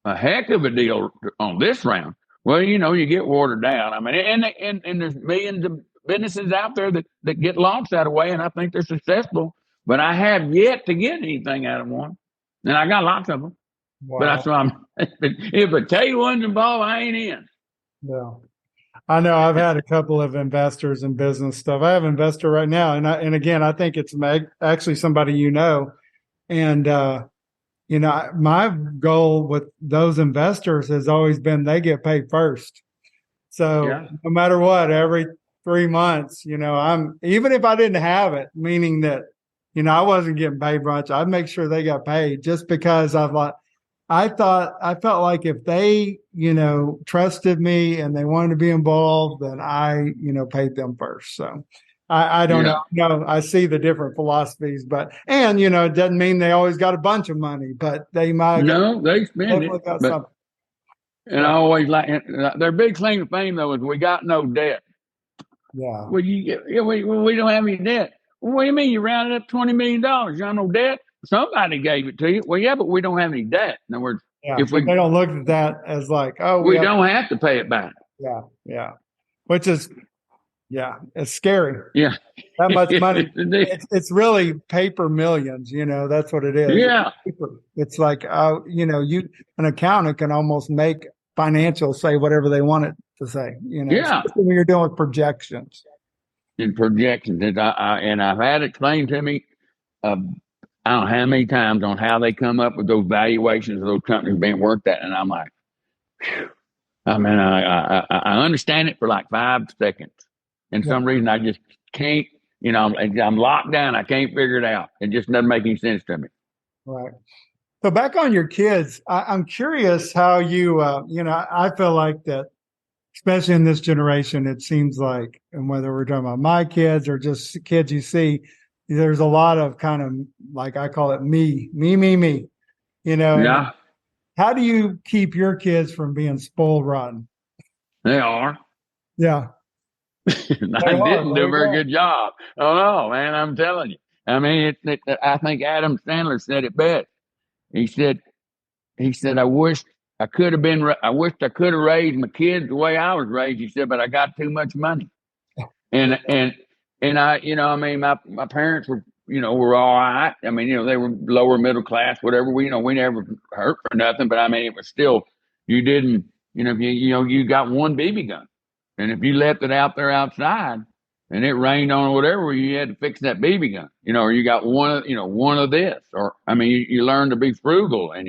a heck of a deal on this round. Well, you get watered down. I mean, and there's millions of businesses out there that get launched that way, and I think they're successful. But I have yet to get anything out of one, and I got lots of them. Wow. But that's why if a K1's involved, I ain't in. Yeah. I know I've had a couple of investors in business stuff. I have an investor right now, and again, I think it's actually somebody and my goal with those investors has always been they get paid first. So no matter what, every 3 months, I'm even if I didn't have it, meaning that I wasn't getting paid much, I'd make sure they got paid just because I felt like if they, trusted me and they wanted to be involved, then I, paid them first. So I don't know. No, I see the different philosophies, it doesn't mean they always got a bunch of money, but they might. No, they spend it. And I always their big claim to fame though is we got no debt. Yeah. Well, we don't have any debt. Well, what do you mean? You rounded up $20 million. You got no debt? Somebody gave it to you. Well, yeah, but we don't have any debt. In other words, if they don't look at that as like, we don't have to pay it back. Yeah. Yeah. Which is, yeah, it's scary. Yeah. That much money. Indeed. It's really paper millions, that's what it is. Yeah. It's like, an accountant can almost make financials say whatever they want it to say, Yeah. especially when you're doing projections. In projections. And I've had it explained to me, uh, I don't know how many times on how they come up with those valuations of those companies being worked at. And I'm like, phew. I mean, I understand it for like 5 seconds. And some reason I just can't, I'm locked down. I can't figure it out. It just doesn't make any sense to me. Right. So back on your kids, I'm curious how I feel like that, especially in this generation, it seems like, and whether we're talking about my kids or just kids you see, there's a lot of kind of, like I call it me. Yeah, How do you keep your kids from being spoiled rotten? they are. Yeah. I didn't do a very good job. Oh no, man, I'm telling you. I mean, I think Adam Sandler said it best. He said, I wished I could have raised my kids the way I was raised. He said, but I got too much money. And I, I mean, my parents were all right. I mean, they were lower middle class, whatever. We never hurt for nothing. But I mean, it was still, you didn't, if you got one BB gun, and if you left it out there outside, and it rained on or whatever, you had to fix that BB gun, or you got one of this, or I mean, you learn to be frugal, and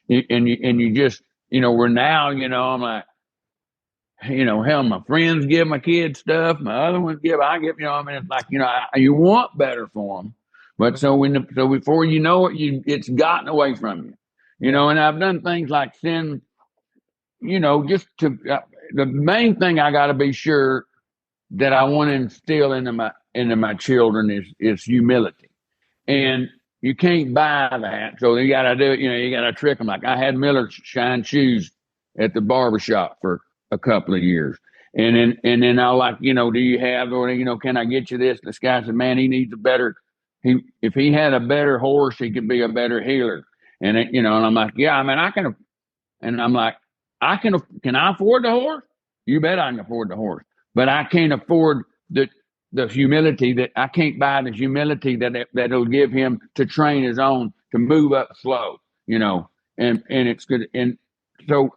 you just, we're now, I'm like, hell, my friends give my kids stuff, my other ones I give, I mean, it's like, you want better for them, but so before you know it, it's gotten away from you, and I've done things like send, just to, the main thing I got to be sure that I want to instill into my children is humility, and you can't buy that. So you got to do it. You got to trick them. Like I had Miller shine shoes at the barbershop for a couple of years, and then I like, do you have, or can I get you this? This guy said, man, he needs a better. If he had a better horse, he could be a better healer. And and I'm like, yeah, I mean, I can. And I'm like, can I afford the horse? You bet I can afford the horse. But I can't afford the humility that I can't buy the humility that'll give him to train his own to move up slow, and it's good. And so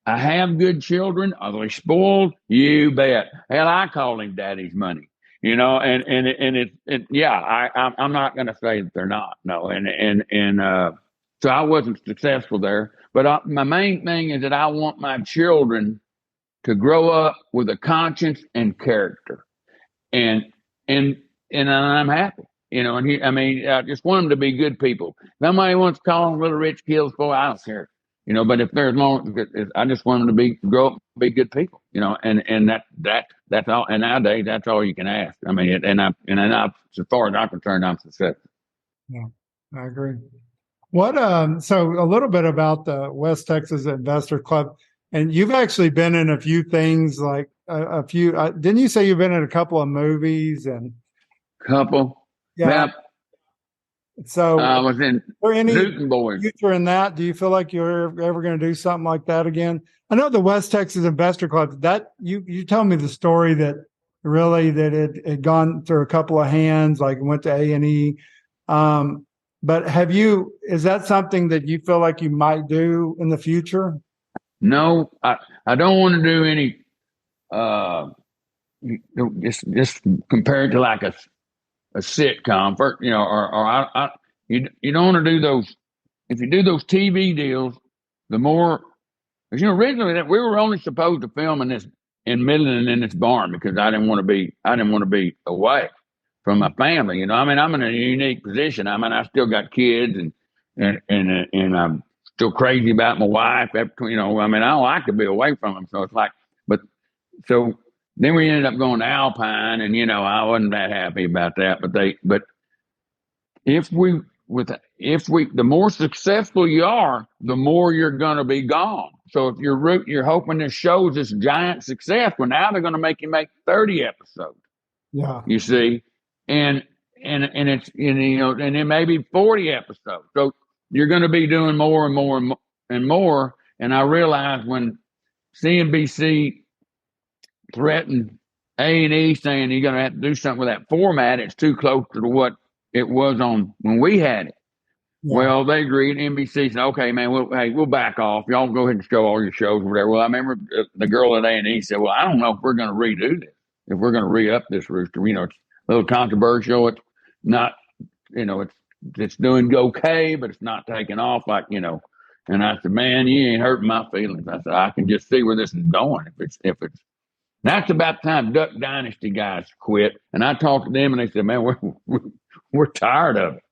I have good children. Are they spoiled? You bet. Hell, I call him daddy's money, I'm not going to say that they're not. No. So I wasn't successful there, but my main thing is that I want my children to grow up with a conscience and character, and I'm happy, I just want them to be good people. Somebody wants to call them little rich kills boy, I don't care, but if there's more, I just want them to grow up, be good people, and that's all. And nowadays, that's all you can ask. I mean, as far as I'm concerned, I'm successful. Yeah, I agree. So a little bit about the West Texas Investor Club. And you've actually been in a few things, like a few. Didn't you say you've been in a couple of movies and? Couple. Yeah. So I was in any Boys. Future in that? Do you feel like you're ever going to do something like that again? I know the West Texas Investor Club. That you told me the story that it had gone through a couple of hands, like went to A&E. But is that something that you feel like you might do in the future? No, I don't want to do any, just compared to like a sitcom, you don't want to do those. If you do those TV deals, the more, because originally that we were only supposed to film in Midland in this barn because I didn't want to be away from my family. I mean, I'm in a unique position. I mean, I still got kids and I'm still crazy about my wife. I mean, I don't like to be away from them. So it's like, so then we ended up going to Alpine, and I wasn't that happy about that. But the more successful you are, the more you're going to be gone. So if you're hoping this shows this giant success, well, now they're going to make you make 30 episodes. Yeah, you see, and it's and then maybe 40 episodes. So you're going to be doing more and more and more. And I realized when CNBC threatened A&E saying you're going to have to do something with that format. It's too close to what it was on when we had it. Yeah. Well, they agreed. NBC said, "Okay, man, we'll back off. Y'all go ahead and show all your shows, or whatever." Well, I remember the girl at A&E said, "Well, I don't know if we're going to redo this. If we're going to re-up this Rooster, it's a little controversial. It's not, it's doing okay, but it's not taking off like." And I said, "Man, you ain't hurting my feelings." I said, "I can just see where this is going. If it's that's about the time Duck Dynasty guys quit." And I talked to them, and they said, "Man, we're tired of it."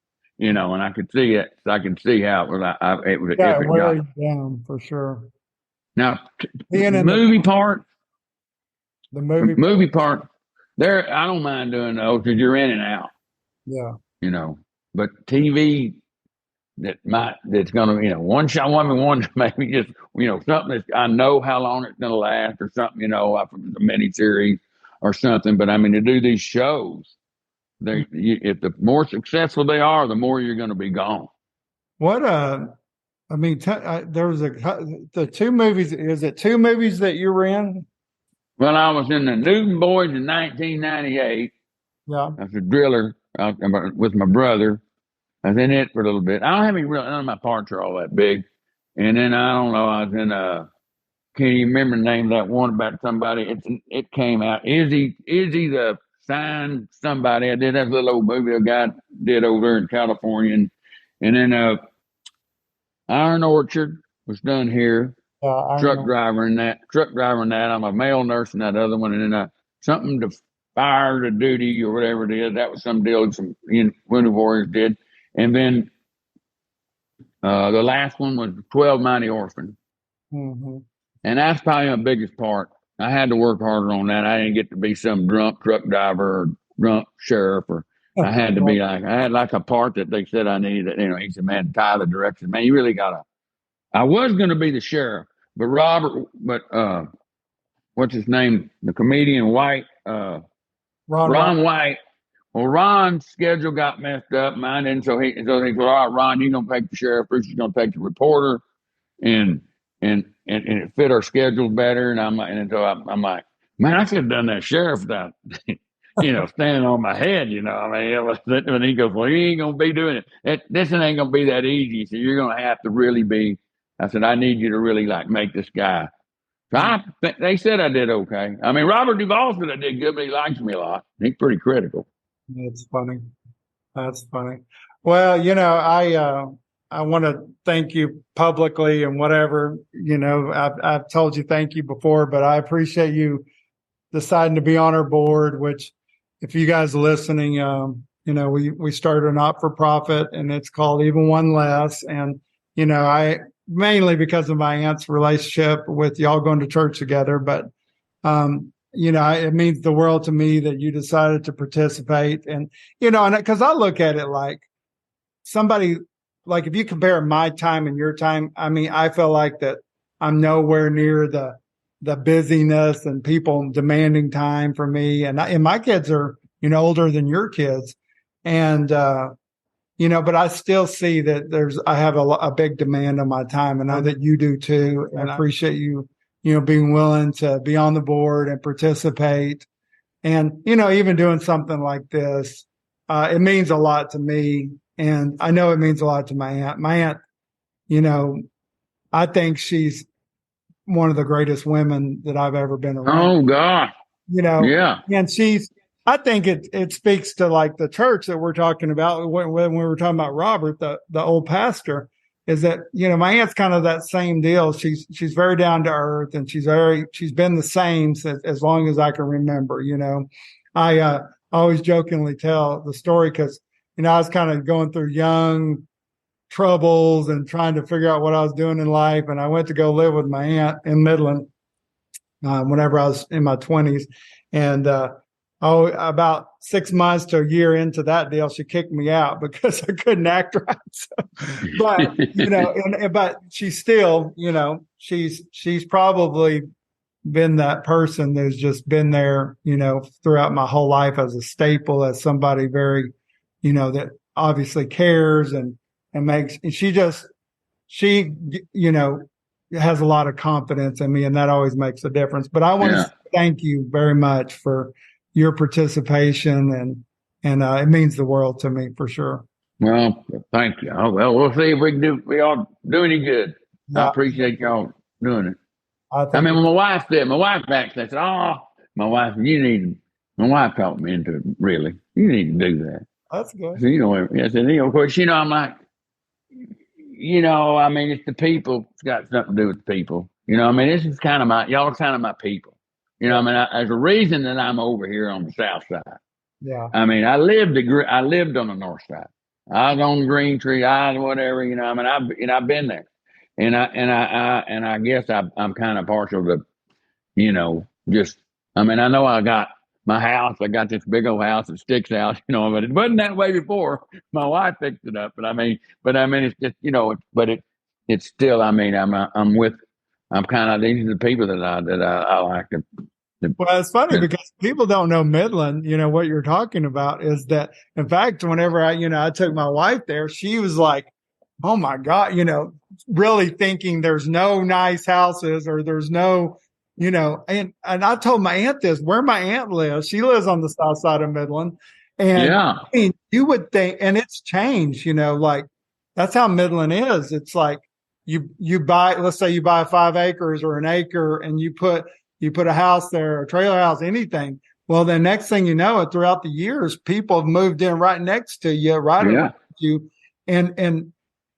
And I could see it. I can see how it was. It was. Yeah, wear you down for sure. Now, the movie part. There, I don't mind doing those because you're in and out. Yeah. But TV that's gonna one shot one maybe just something that I know how long it's gonna last or something from the miniseries or something. But I mean, to do these shows. If the more successful they are, the more you're going to be gone. What there was the two movies. Is it two movies that you were in? Well, I was in the Newton Boys in 1998. Yeah, I was a driller with my brother. I was in it for a little bit. I don't have any none of my parts are all that big. And then I don't know. I was in can't even remember the name of that one about somebody. It came out. Izzy the Sign somebody. I did that little old movie a guy did over there in California, and then Iron Orchard was done here. Truck driver in that. I'm a male nurse in that other one, and then something to fire to duty or whatever it is. That was some deal some Winter Warriors did, and then the last one was 12 Mighty Orphan, and that's probably my biggest part. I had to work harder on that. I didn't get to be some drunk truck driver or drunk sheriff, or I had to be I had like a part that they said I needed. He said, "Man, tie the direction. Man, you really gotta." I was going to be the sheriff, but what's his name? The comedian White, Ron White. Well, Ron's schedule got messed up. Mine didn't. So he said, "All right, Ron, you're gonna take the sheriff. Bruce is gonna take the reporter," and it fit our schedule better. And I'm like, man, I could have done that sheriff without, standing on my head. And he goes, "Well, you ain't gonna be doing it. This ain't gonna be that easy. So you're gonna have to really be." I said, "I need you to really make this guy." So they said I did okay. I mean, Robert Duvall said I did good, but he likes me a lot. He's pretty critical. That's funny. Well, I want to thank you publicly and whatever, I've told you thank you before, but I appreciate you deciding to be on our board, which if you guys are listening, we started a not-for-profit and it's called Even One Less. And, I mainly because of my aunt's relationship with y'all going to church together, but, it means the world to me that you decided to participate and because I look at it like somebody, like if you compare my time and your time, I mean, I feel like that I'm nowhere near the busyness and people demanding time from me. And my kids are, older than your kids. And, but I still see that I have a big demand on my time. And I know that you do too. And I appreciate you, being willing to be on the board and participate. And, even doing something like this, it means a lot to me. And I know it means a lot to my aunt. My aunt, I think she's one of the greatest women that I've ever been around. Oh, God. Yeah. And I think it speaks to like the church that we're talking about when we were talking about Robert, the old pastor, is that, my aunt's kind of that same deal. She's very down to earth and she's been the same as long as I can remember, I always jokingly tell the story because, I was kind of going through young troubles and trying to figure out what I was doing in life. And I went to go live with my aunt in Midland whenever I was in my 20s. And about 6 months to a year into that deal, she kicked me out because I couldn't act right. So, but, but she's still, she's probably been that person that's just been there, throughout my whole life as a staple, as somebody very, that obviously cares and makes, and she, has a lot of confidence in me, and that always makes a difference. But I want Yeah. to thank you very much for your participation, and it means the world to me for sure. Well, thank you. Oh, well, we'll see if we all do any good. I Yeah, appreciate y'all doing it. I I think mean, when my wife actually said, "Oh, my wife, my wife talked me into it, really. You need to do that." that's good. So, I said, of course, I'm like, I mean, it's the people. It's got something to do with the people. I mean, this is kind of y'all are kind of my people. Yeah, I mean, there's a reason that I'm over here on the south side. yeah, I mean, I lived on the north side. I was on Green Tree, whatever, I mean, I've been there, and I guess I'm kind of partial to, just. I mean, I know I got my house. I got this big old house that sticks out, but it wasn't that way before. My wife fixed it up, but I mean, it's just, it's still. I mean, I'm kind of these are the people that I like to. well, it's funny because people don't know Midland. What you're talking about is that, in fact, whenever I took my wife there, she was like, "Oh my God," really thinking there's no nice houses or there's no, and I told my aunt this, where my aunt lives. She lives on the south side of Midland, and Yeah, I mean, you would think, and it's changed. Like that's how Midland is. It's like you buy, let's say you buy 5 acres or an acre, and you put a house there, a trailer house, anything. Well, then next thing you know, it throughout the years, people have moved in right next to you, right around yeah, you, and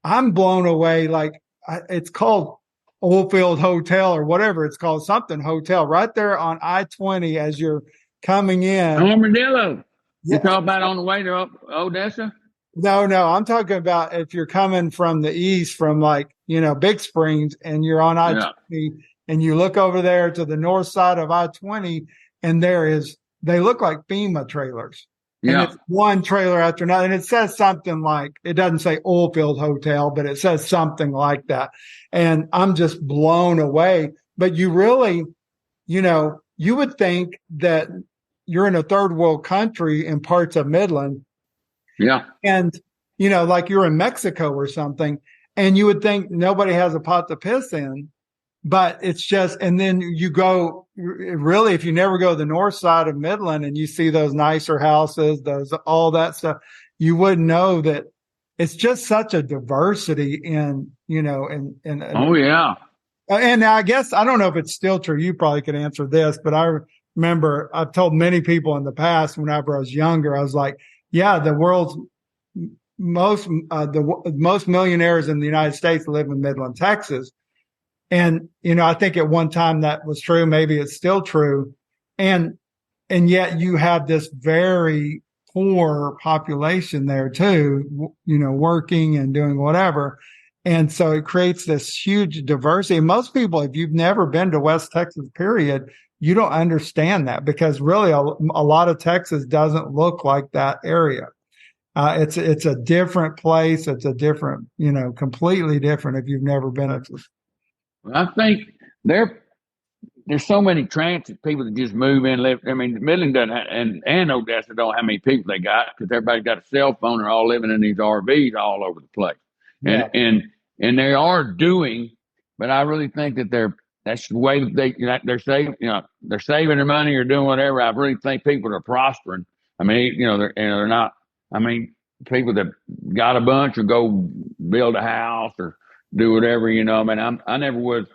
I'm blown away. Like it's called Oilfield Hotel or whatever it's called, something hotel, right there on I-20 as you're coming in. Armadillo. You Yeah, talk about on the way to Odessa? no, I'm talking about if you're coming from the east, from like Big Springs, and you're on Yeah, I-20, and you look over there to the north side of I-20, and they look like FEMA trailers. And yeah. it's one trailer after another. And it says something like, it doesn't say Oilfield Hotel, but it says something like that. And I'm just blown away. But you really, you would think that you're in a third world country in parts of Midland, Yeah. and, like you're in Mexico or something, and you would think nobody has a pot to piss in. But it's just, and then you go, really, if you never go to the north side of Midland and you see those nicer houses, all that stuff, you wouldn't know that it's just such a diversity Oh, yeah. and I guess, I don't know if it's still true. You probably could answer this, but I remember I've told many people in the past, whenever I was younger, I was like, yeah, the world's the most millionaires in the United States live in Midland, Texas. And, I think at one time that was true. Maybe it's still true. And yet you have this very poor population there too, working and doing whatever. And so it creates this huge diversity. And most people, if you've never been to West Texas, period, you don't understand that, because really a lot of Texas doesn't look like that area. It's a different place. It's a different, completely different if you've never been to. I think there's so many transit people that just move in. Live. I mean, Midland doesn't, and Odessa don't have many people they got, because everybody's got a cell phone. They're all living in these RVs all over the place, and Yeah. and they are doing. But I really think that that's the way that they're saving. They're saving their money or doing whatever. I really think people are prospering. I mean, they're not. I mean, people that got a bunch or go build a house or do whatever. I mean, I never was.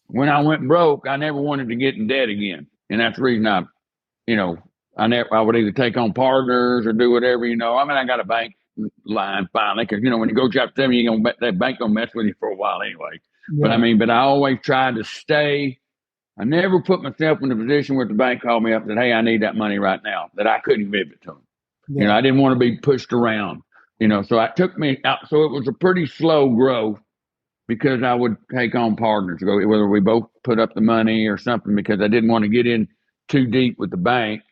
When I went broke, I never wanted to get in debt again, and that's the reason I would either take on partners or do whatever. I mean, I got a bank line finally, because when you go chapter 7, that bank gonna mess with you for a while anyway. But I Yeah. mean, I always tried to stay. I never put myself in a position where the bank called me up and said, "Hey, I need that money right now," that I couldn't give it to them. Yeah. I didn't want to be pushed around. So it took me out. So it was a pretty slow growth, because I would take on partners, whether we both put up the money or something, because I didn't want to get in too deep with the bank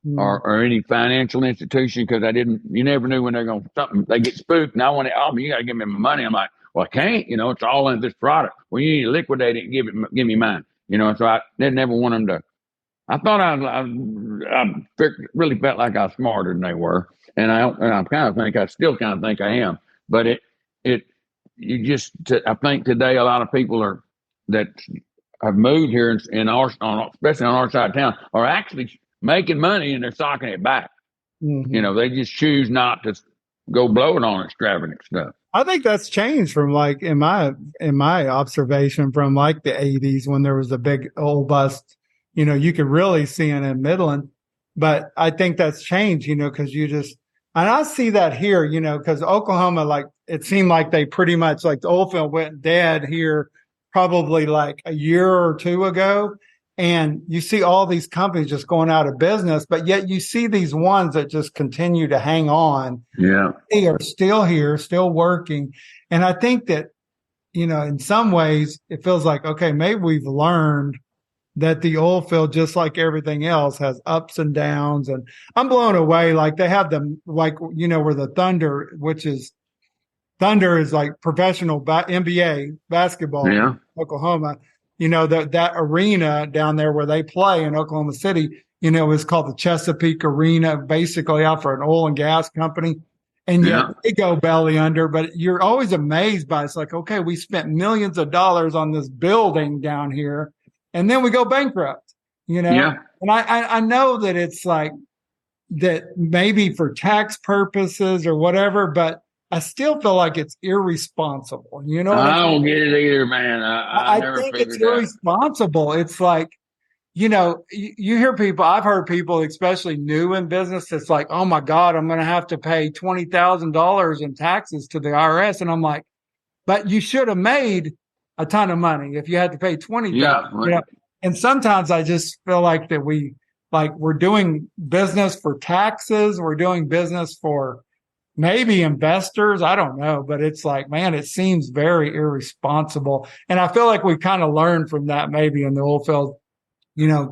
Mm. or any financial institution, because you never knew when they're going to something. They get spooked, and I want to, you got to give me my money. I'm like, well, I can't, it's all in this product. Well, you need to liquidate it and give me mine, so I didn't ever want them to. I thought I really felt like I was smarter than they were. And I kind of think, I still kind of think I am, but it I think today a lot of people that have moved here especially on our side of town, are actually making money and they're socking it back. Mm-hmm. They just choose not to go blow it on extravagant stuff. I think that's changed from like in my observation from like the 80s when there was a big old bust, you could really see it in Midland. But I think that's changed, because and I see that here, because Oklahoma, like it seemed like they pretty much like the oil field went dead here probably like a year or two ago. And you see all these companies just going out of business, but yet you see these ones that just continue to hang on. Yeah. They are still here, still working. And I think that, in some ways it feels like, okay, maybe we've learned that the oil field, just like everything else, has ups and downs. And I'm blown away. Like they have them, like, where the Thunder is like professional NBA basketball in Oklahoma. That arena down there where they play in Oklahoma City, is called the Chesapeake Arena, basically out for an oil and gas company. And yet they go belly under, but you're always amazed by it's like, okay, we spent millions of dollars on this building down here and then we go bankrupt, And I know that it's like that maybe for tax purposes or whatever, but I still feel like it's irresponsible. I don't get it either, man. I never think it's irresponsible. It's like, you hear people, I've heard people, especially new in business, it's like, oh my God, I'm going to have to pay $20,000 in taxes to the IRS. And I'm like, but you should have made a ton of money if you had to pay $20,000. Right. And sometimes I just feel like that we're doing business for taxes. We're doing business for maybe investors. I don't know, but it's like, man, it seems very irresponsible. And I feel like we kind of learned from that maybe in the oil field,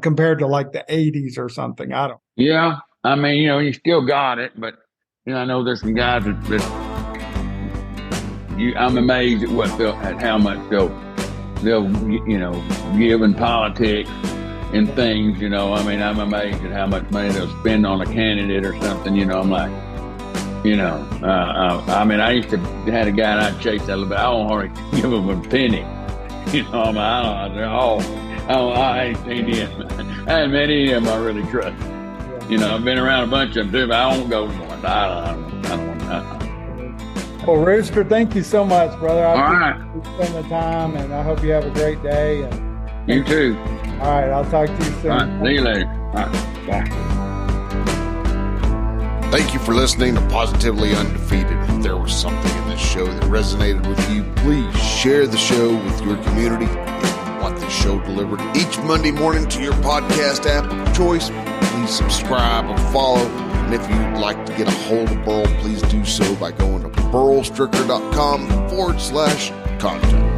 compared to like the 80s or something. I don't. Yeah. I mean, you still got it, but I know there's some guys that I'm amazed at how much they'll give in politics and things, I mean, I'm amazed at how much money they'll spend on a candidate or something, I'm like, I mean, I used to had a guy and I'd chase that a little bit. I don't hardly give him a penny. I ain't seen him. I haven't met any of them I really trust. I've been around a bunch of them too, but I won't go for it. I don't want. Well, Rooster, thank you so much, brother. All right. Spend the time, and I hope you have a great day. And you too. All right, I'll talk to you soon. All right, see you later. All right, bye. Thank you for listening to Positively Undefeated. If there was something in this show that resonated with you, please share the show with your community. If you want this show delivered each Monday morning to your podcast app of choice, please subscribe or follow. And if you'd like to get a hold of Burl, please do so by going to burlstricker.com/contact.